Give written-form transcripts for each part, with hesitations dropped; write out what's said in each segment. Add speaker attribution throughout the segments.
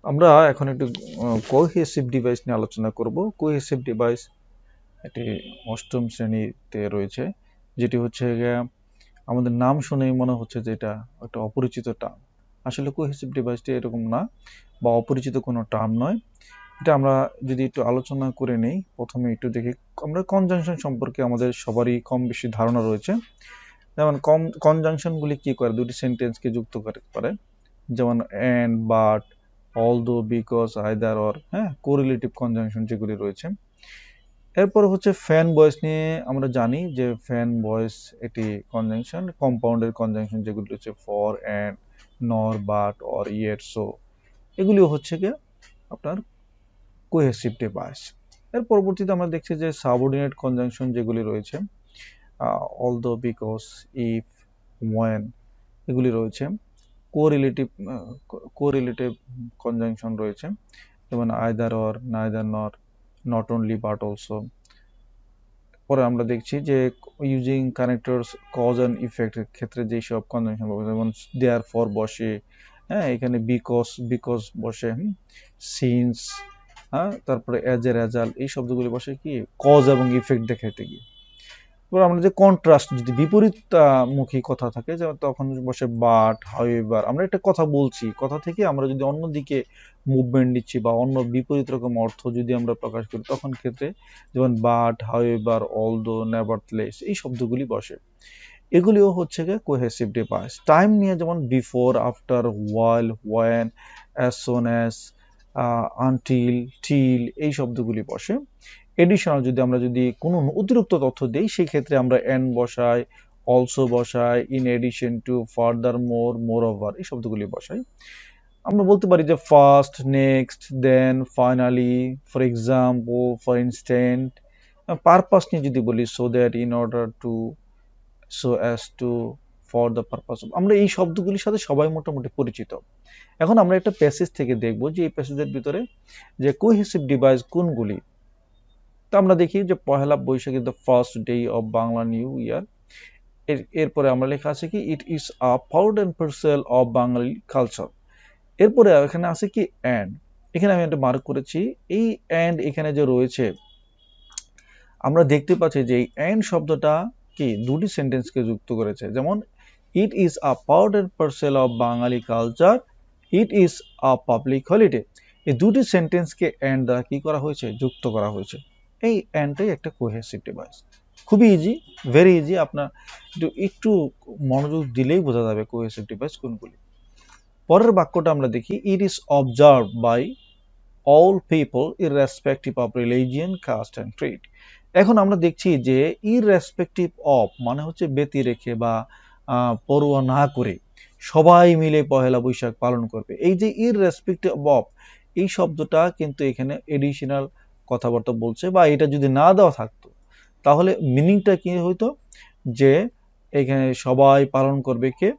Speaker 1: আমরা এখন একটু কোহেসিভ ডিভাইস নিয়ে আলোচনা করব। কোহেসিভ ডিভাইস এটি অষ্টম শ্রেণীতে রয়েছে, যেটি হচ্ছে গিয়ে আমাদের নাম শুনেই মনে হচ্ছে যে এটা একটা অপরিচিত টার্ম। আসলে কোহেসিভ ডিভাইসটি এরকম না, বা অপরিচিত কোনো টার্ম নয়। এটা আমরা যদি একটু আলোচনা করে নেই, প্রথমে একটু দেখি। আমরা কনজাংশন সম্পর্কে আমাদের সবারই কম বেশি ধারণা রয়েছে। যেমন কনজাংশনগুলি কি করে, দুটি সেন্টেন্সকে যুক্ত করতে পারে। যেমন and, but, although, because, either, or, হ্যাঁ, কোরিলেটিভ কনজাংশন যেগুলি রয়েছে। এরপর হচ্ছে ফ্যান ভয়েস নিয়ে আমরা জানি যে ফ্যান ভয়েস এটি কনজাংশন, কম্পাউন্ডের কনজাংশন যেগুলি রয়েছে ফর, অ্যান্ড, নর, বাট, অর, ইয়েট, সো, এগুলিও হচ্ছে গিয়ে আপনার কোহেসিভ ডিভাইস। এর পরবর্তীতে আমরা দেখছি যে সাবঅর্ডিনেট কনজাংশন যেগুলি রয়েছে, অলদো, বিকজ, ইফ, ওয়েন, এগুলি রয়েছে। কোরিলেটিভ কোরিলেটিভ কনজাংশন রয়েছে, যেমন আইদার, অর, নাইদার, নর, নট অনলি, বাট অলসো। পরে আমরা দেখছি যে ইউজিং কানেক্টরস কজ অ্যান্ড ইফেক্টের ক্ষেত্রে যেসব কনজাংশন বসে, যেমন দেয়ার ফর বসে, হ্যাঁ, এখানে বিকজ বিকজ বসে, সিন্স, হ্যাঁ, তারপরে অ্যাজ এ রেজাল্ট, এই শব্দগুলি বসে কি কজ এবং ইফেক্ট দেখাইতে গিয়ে। এবার আমরা যে কন্ট্রাস্ট, যদি বিপরীতমুখী কথা থাকে, যেমন তখন বসে বাট, হাউএভার। আমরা একটা কথা বলছি, কথা থেকে আমরা যদি অন্যদিকে মুভমেন্ট নিচ্ছি বা অন্য বিপরীত রকম অর্থ যদি আমরা প্রকাশ করি, তখন ক্ষেত্রে যেমন বাট, হাউএভার, অলদো, নেভারথলেস, এই শব্দগুলি বসে। এগুলিও হচ্ছে গিয়ে কোহেসিভ ডিভাইস। টাইম নিয়ে যেমন before, after, while, when, as soon as, until, till, এই শব্দগুলি বসে। এডিশনাল যদি কোনো অতিরিক্ত তথ্য দেই, সেই ক্ষেত্রে আমরা এন্ড বসাই, অলসো বসাই, in addition to, furthermore, moreover, এই শব্দগুলি বসাই। আমরা বলতে পারি যে first, next, then, finally, for example, for instant. Purpose নিয়ে যদি বলি, so that, in order to, so as to, for the purpose of. আমরা এই শব্দগুলির সাথে সবাই মোটামুটি পরিচিত। এখন আমরা একটা প্যাসেজ থেকে দেখব যে এই প্যাসেজের ভিতরে যে কোহেসিভ ডিভাইস কোনগুলি। তো আমরা দেখি যে Pohela Baishakhi, the first day of Bangla new year. এরপরে আমরা লেখা আছে কি, it is a part and parcel of Bangali culture. এরপরে এখানে আছে কি অ্যান্ড, এখানে আমি একটা মার্ক করেছি। এই অ্যান্ড এখানে যে রয়েছে, আমরা দেখতে পাচ্ছি যে এই অ্যান্ড শব্দটা কি দুটি সেন্টেন্সকে যুক্ত করেছে। যেমন it is a part and parcel of Bangali culture, it is a public holiday. এই দুটি সেন্টেন্সকে অ্যান্ড দ্বারা কি করা হয়েছে, যুক্ত করা হয়েছে। এই অ্যান্ডটাই একটা কোহেসিভ ডিভাইস। খুবই ইজি, ভেরি ইজি। আপনার একটু মনোযোগ দিলেই বোঝা যাবে কোহেসিভ ডিভাইস কোনগুলি। পরের বাক্যটা আমরা দেখি, it is observe by all people irrespective of religion, caste and creed. এখন আমরা দেখছি যে ইররেসপেক্টিভ অফ মানে হচ্ছে ব্যতি রেখে বা পরোয়া না করে সবাই মিলে পহেলা বৈশাখ পালন করবে। এই যে ইররেসপেক্টিভ অফ, এই শব্দটা কিন্তু এখানে এডিশনাল কথাবার্তা বলছে, বা এটা যদি না দেওয়া থাকতো তাহলে মিনিংটা কি হইতো, যে এখানে সবাই পালন করবে, কে,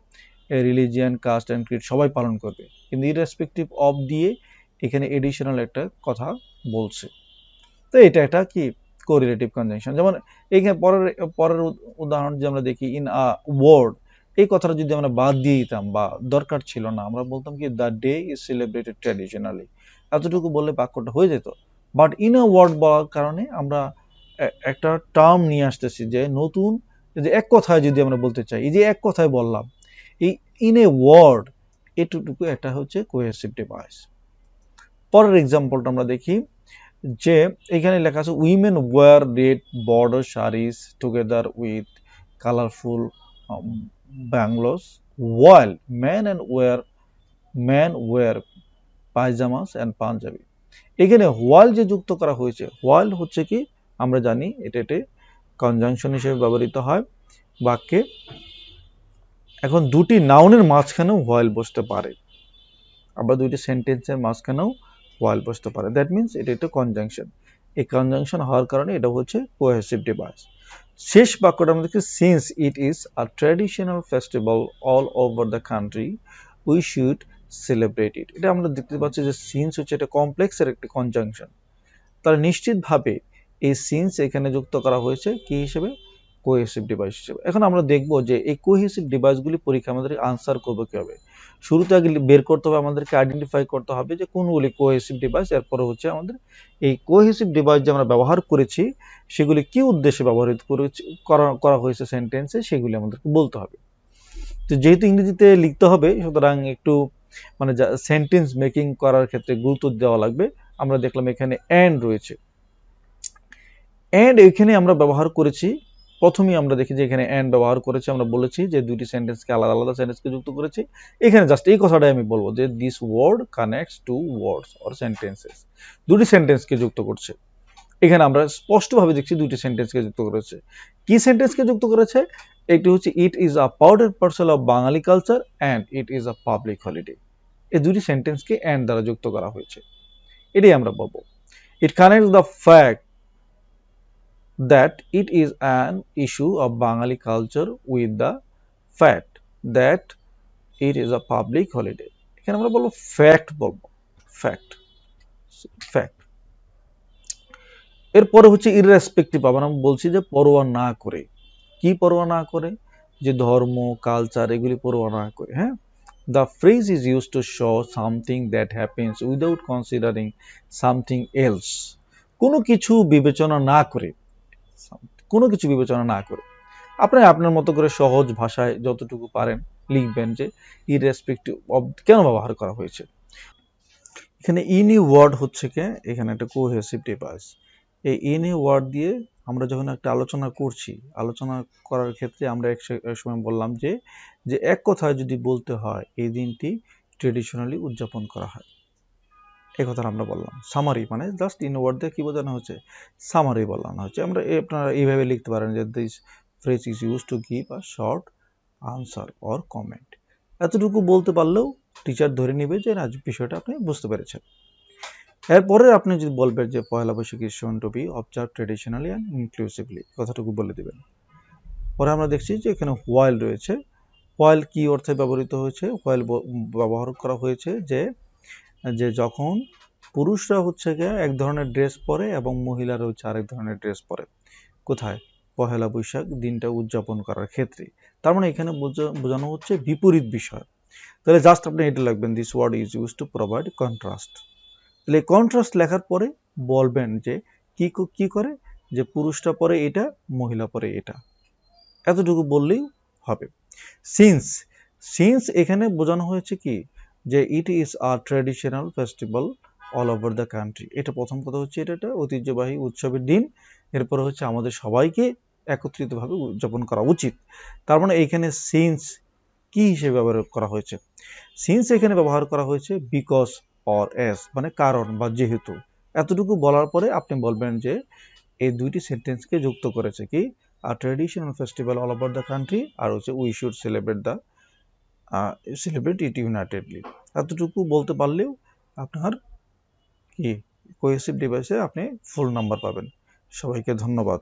Speaker 1: রিলিজিয়ান, কাস্ট অ্যান্ড ক্রিড, সবাই পালন করবে। কিন্তু ইররেসপেক্টিভ অফ দিয়ে এখানে এডিশনাল একটা কথা বলছে। তো এটা একটা কি কোরিলেটিভ কনজাংশন। যেমন এখানে পরের পরের উদাহরণ যে আমরা দেখি, ইন আ ওয়ার্ড, এই কথাটা যদি আমরা বাদ দিয়ে দিতাম বা দরকার ছিল না, আমরা বলতাম কি the day is celebrated traditionally, এতটুকু বললে বাক্যটা হয়ে যেত। বাট ইন আ ওয়ার্ড বলার কারণে আমরা একটা টার্ম নিয়ে আসতেছি, যে নতুন, যে এক কথায় যদি আমরা বলতে চাই, এই যে এক কথায় বললাম, এই ইন এ ওয়ার্ড, এটুকু একটা হচ্ছে কোহেসিভ ডিভাইস। পরের এক্সাম্পলটা আমরা দেখি, যে এখানে লেখা আছে, women wear red border saris together with colourful bangles, while man wear pyjamas and panjabi. এখানে হোয়াইল যে যুক্ত করা হয়েছে, হোয়াইল হচ্ছে কি আমরা জানি এটা কনজাংশন হিসেবে ব্যবহৃত হয় বাক্যে। এখন দুটি নাউনের মাঝখানেও হোয়াইল বসতে পারে, আবার দুইটি সেন্টেন্সের মাঝখানেও হোয়াইল বসতে পারে। দ্যাট মিনস এটা একটা কনজাংশন। এই কনজাংশন হওয়ার কারণে এটা হচ্ছে কোহেসিভ ডিভাইস। শেষ বাক্যটা আমরা দেখি, since it is a traditional festival all over the country we should celebrate ইট। এটা আমরা দেখতে পাচ্ছি যে সিন্স হচ্ছে এটা কমপ্লেক্সের একটি কনজাংশন। তাহলে নিশ্চিতভাবে এই সিন্স এখানে যুক্ত করা হয়েছে কি হিসেবে, কোহেসিভ ডিভাইস হিসেবে। এখন আমরা দেখব যে এই কোহেসিভ ডিভাইসগুলি পরীক্ষা আমাদের আনসার করবো কিভাবে। শুরুতে আগে বের করতে হবে, আমাদেরকে আইডেন্টিফাই করতে হবে যে কোনগুলি কোহেসিভ ডিভাইস। এরপরে হচ্ছে আমাদের এই কোহেসিভ ডিভাইস যে আমরা ব্যবহার করেছি সেগুলি কি উদ্দেশ্যে ব্যবহৃত করা হয়েছে সেন্টেন্সে, সেগুলি আমাদেরকে বলতে হবে। তো যেহেতু ইংরেজিতে লিখতে হবে, সুতরাং একটু মানে সেন্টেন্স মেকিং করার ক্ষেত্রে গুরুত্ব দেওয়া লাগবে। আমরা দেখলাম এখানে অ্যান্ড রয়েছে, অ্যান্ড এখানে আমরা ব্যবহার করেছি। প্রথমেই আমরা দেখি যে এখানে অ্যান্ড ব্যবহার করেছি, আমরা বলেছি যে দুটি সেন্টেন্সকে আলাদা আলাদা সেন্টেন্সকে যুক্ত করেছি। এখানে জাস্ট এই কথাটাই আমি বলবো যে this word connects two words or sentences, দুটি সেন্টেন্সকে যুক্ত করছে। এখানে আমরা স্পষ্টভাবে দেখছি দুটি সেন্টেন্সকে যুক্ত করেছে। কি সেন্টেন্সকে যুক্ত করেছে? একটি হচ্ছে it is a part and parcel of Bangali culture and it is a public holiday. এই দুটি সেন্টেন্সকে অ্যান্ড দ্বারা যুক্ত করা হয়েছে, এটাই আমরা বলবো। It connects the fact that it is an issue of Bengali culture with the fact that it is a public holiday. এখানে আমরা বলবো ফ্যাক্ট, বলবো ফ্যাক্ট, ফ্যাক্ট। এরপরে হচ্ছে ইররেসপেক্টিভ, আমরা বলছি যে পরোয়া না করে। কি পরোয়া না করে? যে ধর্ম, কালচার এগুলি পরোয়া না করে। হ্যাঁ, the phrase is used to show something that happens without considering something else. কোনো কিছু বিবেচনা না করে, কোনো কিছু বিবেচনা না করে আপনি আপনার মতো করে সহজ ভাষায় যতটুকু পারেন লিখবেন যে ইররেসপেক্টিভ অফ কেন ব্যবহার করা হয়েছে। এখানে ইনি ওয়ার্ড হচ্ছে কি, এখানে একটা কোহেসিভ ডিভাইস। এই ইনি ওয়ার্ড দিয়ে আমরা যখন একটা আলোচনা করছি, আলোচনা করার ক্ষেত্রে আমরা এক সময় বললাম যে এক কথায় যদি বলতে হয় এই দিনটি ট্রেডিশনালি উদযাপন করা হয়, এই কথাটা আমরা বললাম। সামারি মানে জাস্ট ইন ওয়ার্ড দিয়ে কি বোঝানো হচ্ছে? সামারি বলানো হচ্ছে। আমরা আপনারা এইভাবে লিখতে পারেন যে this phrase is use to give a short answer or comment. এতটুকু বলতে পারলেও টিচার ধরে নেবে যে না, বিষয়টা আপনি বুঝতে পেরেছেন। এরপরে আপনি যদি বলবেন যে Poila Baishakh is shown to be observe traditionally and inclusively, কথাটুকু বলে দিবেন। পরে আমরা দেখছি যে এখানে হোয়াইল রয়েছে। হোয়াইল কি অর্থে ব্যবহৃত হয়েছে? হোয়াইল ব্যবহার করা হয়েছে যে যখন পুরুষরা হচ্ছে গিয়ে এক ধরনের ড্রেস পরে এবং মহিলারা হচ্ছে আরেক ধরনের ড্রেস পরে। কোথায়? পহেলা বৈশাখ দিনটা উদযাপন করার ক্ষেত্রে। তার মানে এখানে বোঝানো হচ্ছে বিপরীত বিষয়। তাহলে জাস্ট আপনি এটা লিখবেন this word is use to provide contrast. তাহলে কন্ট্রাস্ট লেখার পরে বলবেন যে কি করে, যে পুরুষটা পরে এটা, মহিলা পরে এটা, এতটুকু বললেই হবে। সিন্স এখানে বোঝানো হয়েছে কি, যে ইট is a traditional festival all over the country. এটা প্রথম কথা হচ্ছে এটা ঐতিহ্যবাহী উৎসবের দিন। এরপরে হচ্ছে আমাদের সবাইকে একত্রিতভাবে উদযাপন করা উচিত। তার মানে এইখানে সিন্স কি হিসেবে ব্যবহার করা হয়েছে? সিন্স এখানে ব্যবহার করা হয়েছে বিকজ অর এস, মানে কারণ বা যেহেতু। এতটুকু বলার পরে আপনি বলবেন যে এই দুইটি সেন্টেন্সকে যুক্ত করেছে কি, a traditional festival all over the country, আর হচ্ছে we should celebrate it unitedly. এতটুকু বলতে পারলেও আপনার কি কোহেসিভ ডিভাইসে আপনি ফুল নাম্বার পাবেন। সবাইকে ধন্যবাদ।